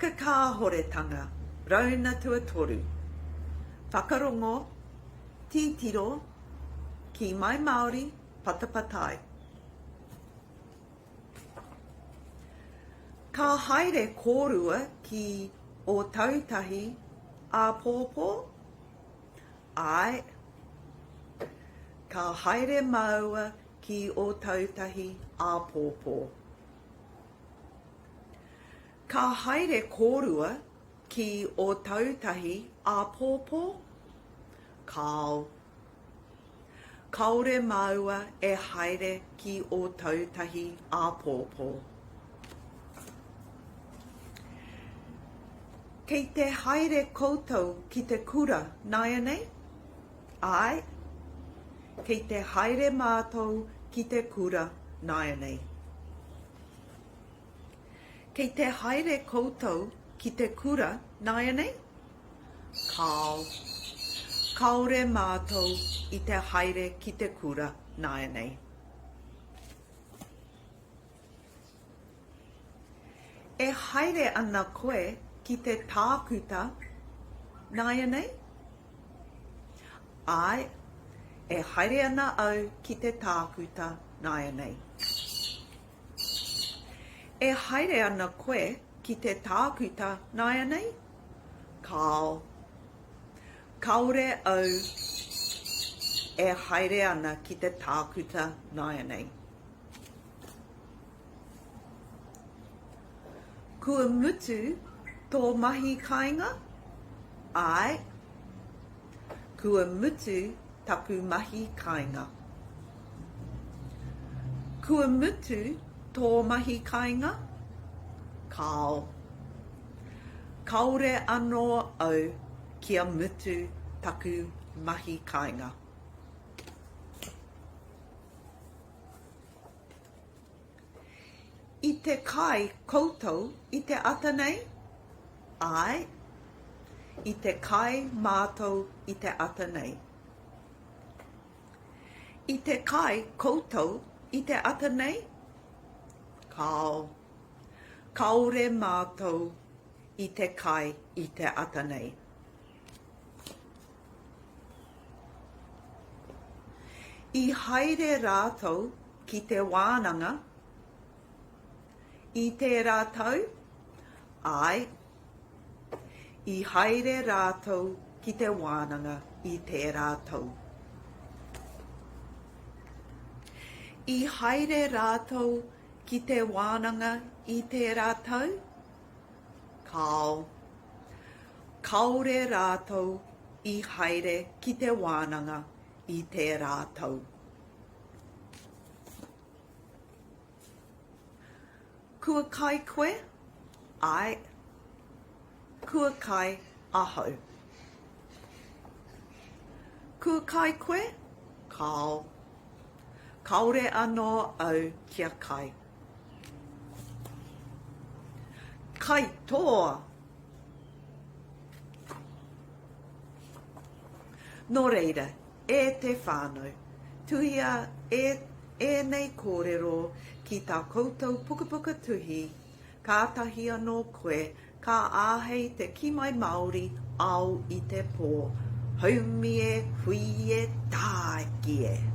Whakakāhoretanga, Rauna tuatoru. Whakarongo, Titiro, Kiimai Māori Patapatai. Ka haere kōrua ki o tautahi a pōpō? Ai. Ka haere maua ki o tautahi a pōpō. Ka haere kōrua ki o tautahi a pōpō? Kao. Kaore maua e haere ki o tautahi a pōpō. Kei te haere koutou ki te kura, nāia nei? Ai. Kei te haere mātou ki te kura, nāia nei. Kei te haere koutou ki te kura, nāia nei? Kao. Kaore mātou I te haere ki te kura, nāia nei. E haere ana koe ki te tākuta, nāia nei? Ai, e haere ana au ki te tākuta, nāia nei. E haere ana koe ki te tākuta, nāia nei? Kao. Kaore au, e haere ana ki te tākuta, nāia nei. Kua mutu tō mahi kāinga? Ai. Kua mutu taku mahi kāinga. Kua mutu tō mahi kāinga? Kao. Kaore anō au kia mutu taku mahi kāinga. I te kai koutou I te ata nei? Ai. I te kai mātou I te ata nei. I te kai koutou I te ata nei? Kao. Kaore mātou I te kai I te ata nei. I haere rātou ki te wānanga. I te rātou? Ai. I haere rātou ki te wānanga I te rātou. I haere rātou ki te wānanga I te rātou? Kao. Kaore rātou I haere ki te wānanga I te rātou. Kua kai koe? Ai. Kua kai aho. Kua kai koe? Kao. Kaore anō au kia kai. Kai toa. Nō reira, e te whānau. Tuhia e nei kōrero ki tā koutou pukapuka tuhi, kātahi anō koe, ka āhei te Kiimai Māori Aoitepö. Haumie hui e tākie.